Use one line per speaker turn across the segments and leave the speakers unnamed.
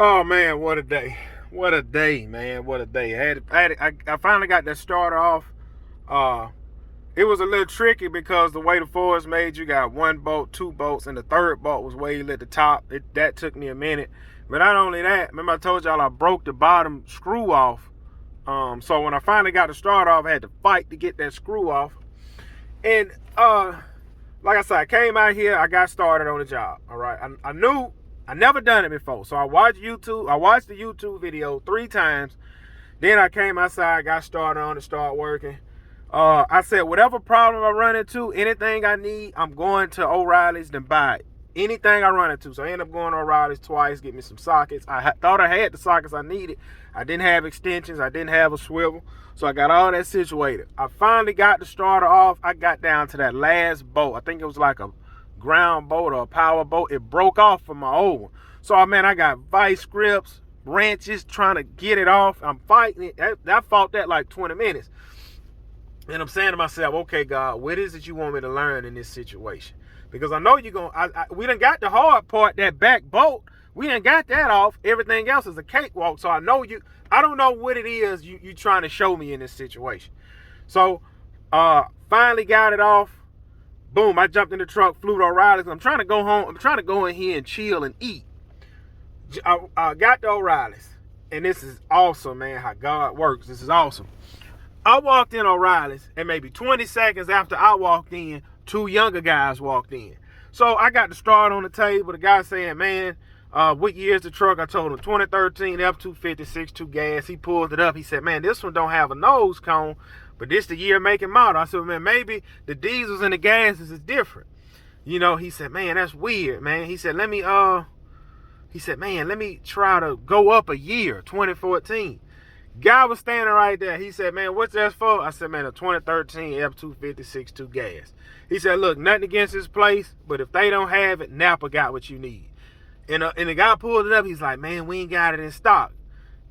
Oh man, what a day! What a day, man! What a day! I finally got that starter off. Uh, it was a little tricky because the way the Ford's made, you got one bolt, two bolts, and the third bolt was way at the top. That took me a minute. But not only that, remember I told y'all I broke the bottom screw off. So when I finally got the starter off, I had to fight to get that screw off. And like I said, I came out here, I got started on the job. All right, I knew. I never done it before. So I watched YouTube. I watched the YouTube video 3 times. Then I came outside, got started on it, start working. I said, whatever problem I run into, anything I need, I'm going to O'Reilly's to buy it. Anything I run into. So I ended up going to O'Reilly's twice, get me some sockets. I thought I had the sockets I needed. I didn't have extensions. I didn't have a swivel. So I got all that situated. I finally got the starter off. I got down to that last bolt. I think it was like a ground bolt or a power bolt. It broke off from my old one. So man, I got vice grips, wrenches, trying to get it off. I'm fighting it. I fought that like 20 minutes. And I'm saying to myself, okay, God, what is it you want me to learn in this situation? Because I know you're going to, we done got the hard part, that back bolt. We done got that off. Everything else is a cakewalk. So I don't know what it is you trying to show me in this situation. So finally got it off. Boom, I jumped in the truck, flew to O'Reilly's. I'm trying to go home. I'm trying to go in here and chill and eat. I got to O'Reilly's. And this is awesome, man, how God works. This is awesome. I walked in O'Reilly's, and maybe 20 seconds after I walked in, 2 younger guys walked in. So I got the start on the table. The guy saying, man, what year is the truck? I told him 2013 F-250 6.2 gas. He pulled it up. He said, man, this one don't have a nose cone, but this the year, make, and model. I said, man, maybe the diesels and the gases is different. You know, he said, man, that's weird, man. He said, let me try to go up a year, 2014. Guy was standing right there. He said, man, what's that for? I said, man, a 2013 F-250 6.2 gas. He said, look, nothing against this place, but if they don't have it, Napa got what you need. And the guy pulled it up. He's like, man, we ain't got it in stock.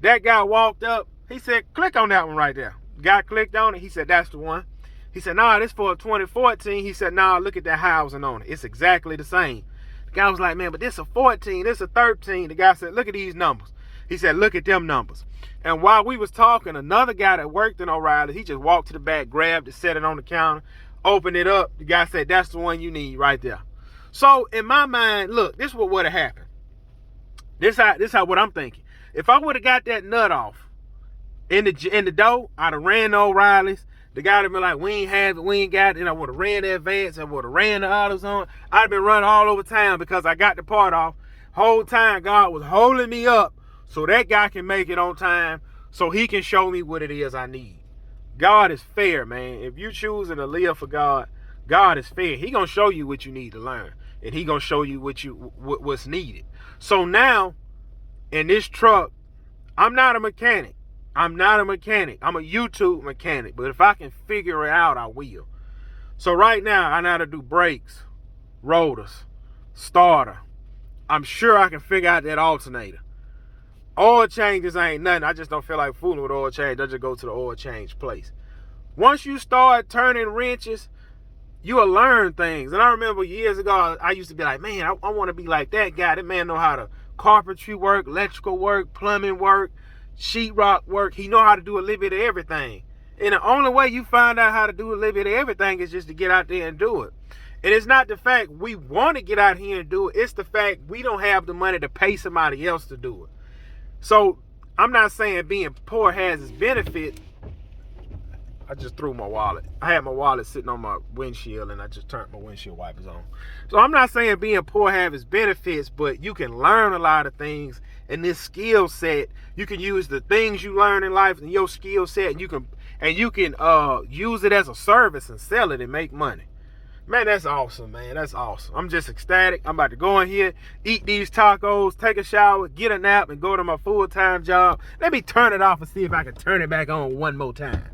That guy walked up. He said, click on that one right there. Guy clicked on it. He said, that's the one. He said, nah, this for a 2014. He said, nah, look at that housing on it. It's exactly the same. The guy was like, man, but this a 14, this a 13. The guy said, look at these numbers. He said, look at them numbers. And while we was talking, another guy that worked in O'Reilly, he just walked to the back, grabbed it, set it on the counter, opened it up. The guy said, that's the one you need right there. So in my mind, look, this is what would have happened. This how what I'm thinking. If I would have got that nut off in the door, I'd have ran to O'Reilly's. The guy would have been like, we ain't have it, we ain't got it. And I would have ran the Advance, I would have ran the AutoZone. I'd have been running all over town because I got the part off. Whole time God was holding me up so that guy can make it on time, so he can show me what it is I need. God is fair, man. If you choosing to live for God, God is fair. He gonna show you what you need to learn, and he gonna show you what's needed. So now, in this truck, I'm not a mechanic. I'm a YouTube mechanic. But if I can figure it out, I will. So right now, I know how to do brakes, rotors, starter. I'm sure I can figure out that alternator. Oil changes ain't nothing. I just don't feel like fooling with oil change. I just go to the oil change place. Once you start turning wrenches, you'll learn things. And I remember years ago, I used to be like, man, I want to be like that guy. That man know how to carpentry work, electrical work, plumbing work, sheetrock work. He know how to do a little bit of everything. And the only way you find out how to do a little bit of everything is just to get out there and do it. And it's not the fact we want to get out here and do it. It's the fact we don't have the money to pay somebody else to do it. So I'm not saying being poor has its benefit. I just threw my wallet. I had my wallet sitting on my windshield and I just turned my windshield wipers on. So I'm not saying being poor has its benefits, but you can learn a lot of things in this skill set. You can use the things you learn in life and your skill set, and you can use it as a service and sell it and make money. Man, that's awesome, man. That's awesome. I'm just ecstatic. I'm about to go in here, eat these tacos, take a shower, get a nap, and go to my full-time job. Let me turn it off and see if I can turn it back on one more time.